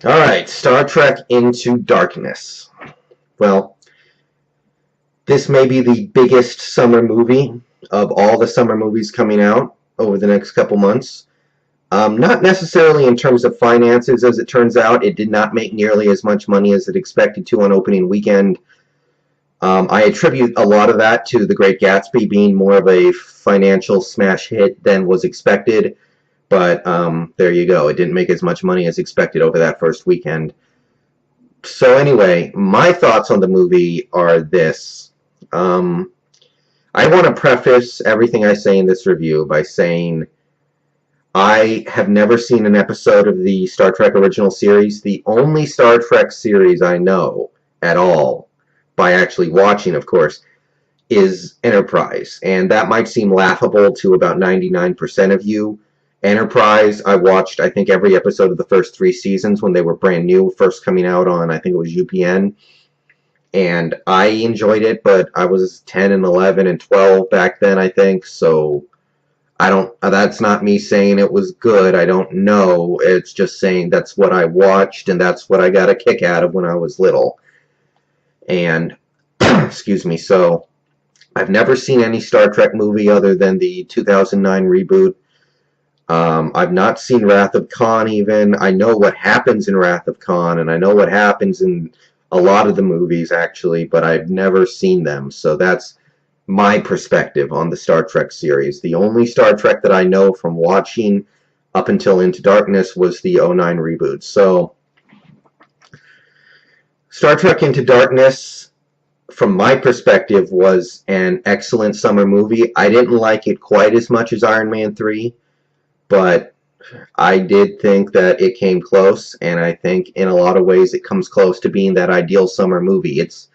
Alright, Star Trek Into Darkness. Well, this may be the biggest summer movie of all the summer movies coming out over the next couple months. Not necessarily in terms of finances, as it turns out. It did not make nearly as much money as it expected to on opening weekend. I attribute a lot of that to The Great Gatsby being more of a financial smash hit than was expected. But there you go. It didn't make as much money as expected over that first weekend. So anyway, my thoughts on the movie are this. I want to preface everything I say in this review by saying I have never seen an episode of the Star Trek original series. The only Star Trek series I know at all, by actually watching, of course, is Enterprise. And that might seem laughable to about 99% of you. Enterprise, I watched, I think, every episode of the first 3 seasons when they were brand new, first coming out on, I think it was UPN. And I enjoyed it, but I was 10 and 11 and 12 back then, I think, so I don't, that's not me saying it was good, I don't know, it's just saying that's what I watched and that's what I got a kick out of when I was little. And, excuse me, so I've never seen any Star Trek movie other than the 2009 reboot. I've not seen Wrath of Khan even. I know what happens in Wrath of Khan, and I know what happens in a lot of the movies, actually, but I've never seen them. So that's my perspective on the Star Trek series. The only Star Trek that I know from watching up until Into Darkness was the '09 reboot. So Star Trek Into Darkness, from my perspective, was an excellent summer movie. I didn't like it quite as much as Iron Man 3, but I did think that it came close, and I think in a lot of ways it comes close to being that ideal summer movie. It's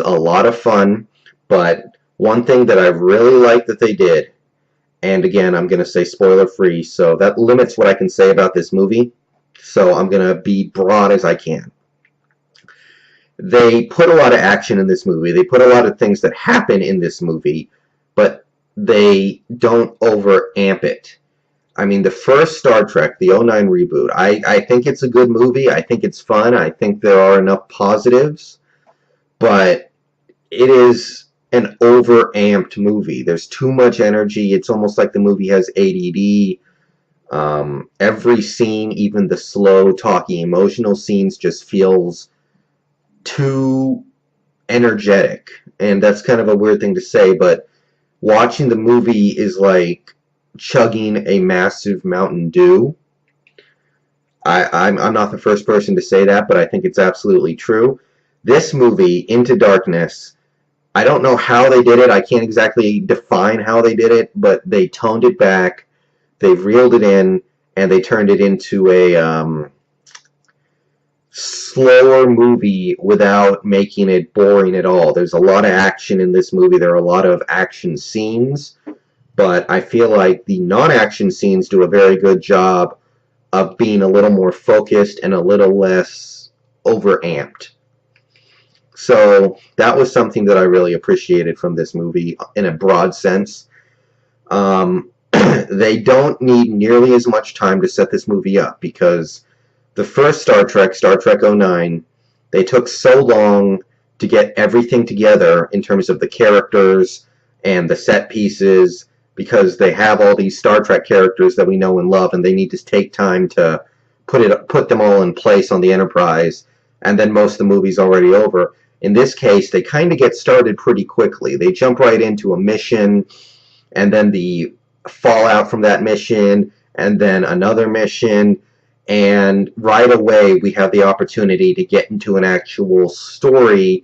a lot of fun, but one thing that I really like that they did, and again, I'm going to say spoiler-free, so that limits what I can say about this movie, so I'm going to be broad as I can. They put a lot of action in this movie. They put a lot of things that happen in this movie, but they don't over-amp it. I mean, the first Star Trek, the '09 reboot, I think it's a good movie. I think it's fun. I think there are enough positives. But it is an over-amped movie. There's too much energy. It's almost like the movie has ADD. Every scene, even the slow, talky, emotional scenes, just feels too energetic. And that's kind of a weird thing to say, but watching the movie is like chugging a massive Mountain Dew. I'm not the first person to say that, but I think it's absolutely true. This movie, Into Darkness, I don't know how they did it. I can't exactly define how they did it, but they toned it back, they reeled it in, and they turned it into a slower movie without making it boring at all. There's a lot of action in this movie. There are a lot of action scenes, but I feel like the non-action scenes do a very good job of being a little more focused and a little less overamped. So that was something that I really appreciated from this movie in a broad sense. They don't need nearly as much time to set this movie up because the first Star Trek '09, they took so long to get everything together in terms of the characters and the set pieces, because they have all these Star Trek characters that we know and love, and they need to take time to put them all in place on the Enterprise, and then most of the movie's already over. In this case, they kind of get started pretty quickly. They jump right into a mission, and then the fallout from that mission, and then another mission, and right away we have the opportunity to get into an actual story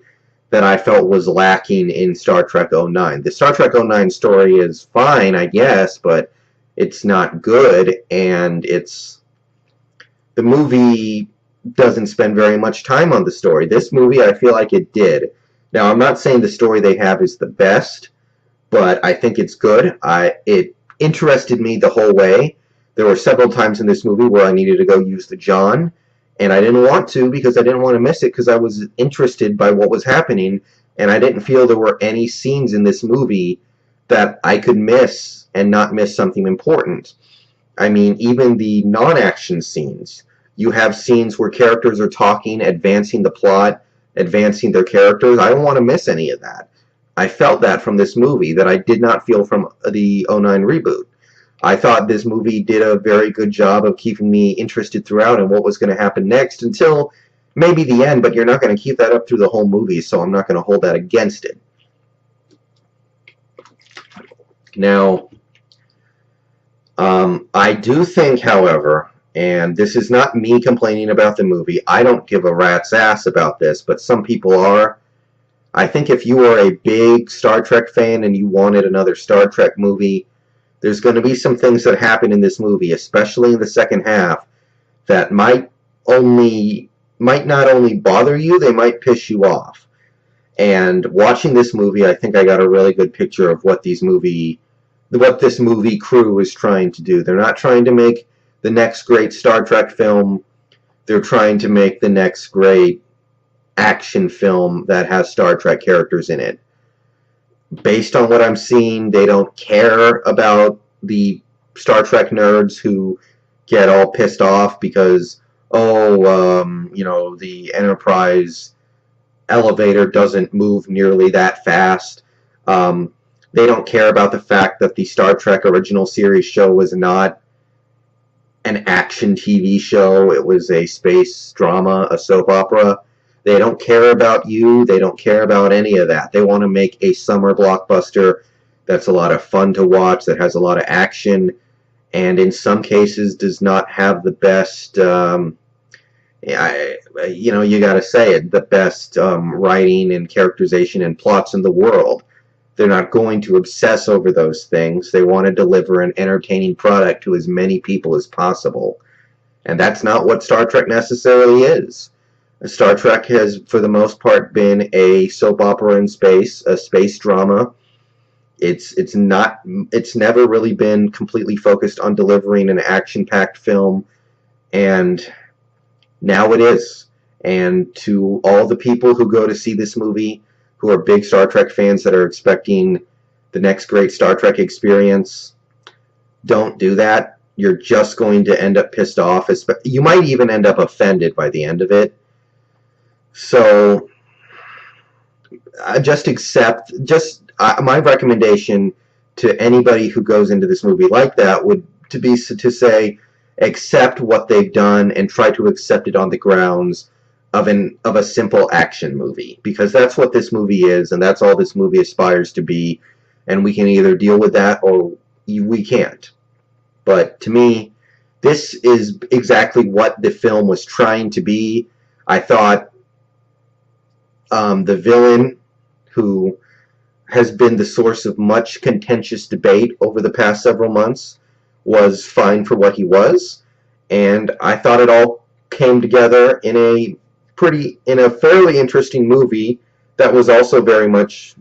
that I felt was lacking in Star Trek '09. The Star Trek '09 story is fine, I guess, but it's not good, and the movie doesn't spend very much time on the story. This movie, I feel like it did. Now, I'm not saying the story they have is the best, but I think it's good. It interested me the whole way. There were several times in this movie where I needed to go use the John, and I didn't want to because I didn't want to miss it because I was interested by what was happening, and I didn't feel there were any scenes in this movie that I could miss and not miss something important. I mean, even the non-action scenes. You have scenes where characters are talking, advancing the plot, advancing their characters. I don't want to miss any of that. I felt that from this movie that I did not feel from the '09 reboot. I thought this movie did a very good job of keeping me interested throughout in what was going to happen next until maybe the end, but you're not going to keep that up through the whole movie, so I'm not going to hold that against it. Now, I do think, however, and this is not me complaining about the movie, I don't give a rat's ass about this, but some people are. I think if you are a big Star Trek fan and you wanted another Star Trek movie, there's going to be some things that happen in this movie, especially in the second half, that might not only bother you, they might piss you off. And watching this movie, I think I got a really good picture of what this movie crew is trying to do. They're not trying to make the next great Star Trek film. They're trying to make the next great action film that has Star Trek characters in it. Based on what I'm seeing, they don't care about the Star Trek nerds who get all pissed off because, the Enterprise elevator doesn't move nearly that fast. They don't care about the fact that the Star Trek original series show was not an action TV show. It was a space drama, a soap opera. They don't care about you. They don't care about any of that. They want to make a summer blockbuster that's a lot of fun to watch, that has a lot of action, and in some cases does not have the best, you got to say it, the best writing and characterization and plots in the world. They're not going to obsess over those things. They want to deliver an entertaining product to as many people as possible. And that's not what Star Trek necessarily is. Star Trek has, for the most part, been a soap opera in space, a space drama. It's never really been completely focused on delivering an action-packed film, and now it is. And to all the people who go to see this movie, who are big Star Trek fans that are expecting the next great Star Trek experience, don't do that. You're just going to end up pissed off. You might even end up offended by the end of it. So my recommendation to anybody who goes into this movie like that would to say accept what they've done and try to accept it on the grounds of a simple action movie, because that's what this movie is, and that's all this movie aspires to be, and we can either deal with that or we can't. But to me, this is exactly what the film was trying to be. I thought the villain, who has been the source of much contentious debate over the past several months, was fine for what he was, and I thought it all came together in a fairly interesting movie that was also very much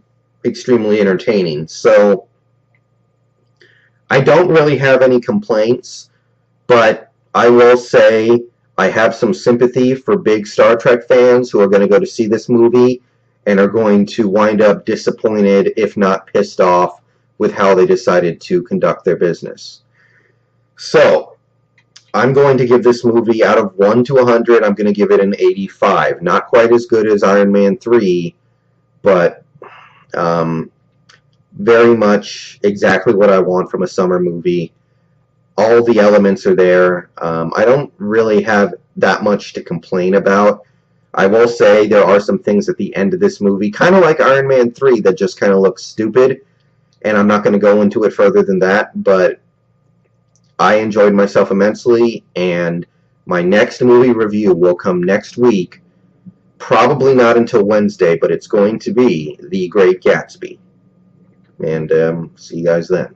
extremely entertaining. So I don't really have any complaints, but I will say I have some sympathy for big Star Trek fans who are going to go to see this movie and are going to wind up disappointed, if not pissed off, with how they decided to conduct their business. So, I'm going to give this movie, out of 1 to 100, I'm going to give it an 85. Not quite as good as Iron Man 3, but very much exactly what I want from a summer movie. All the elements are there. I don't really have that much to complain about. I will say there are some things at the end of this movie, kind of like Iron Man 3, that just kind of look stupid, and I'm not going to go into it further than that, but I enjoyed myself immensely, and my next movie review will come next week, probably not until Wednesday, but it's going to be The Great Gatsby. And see you guys then.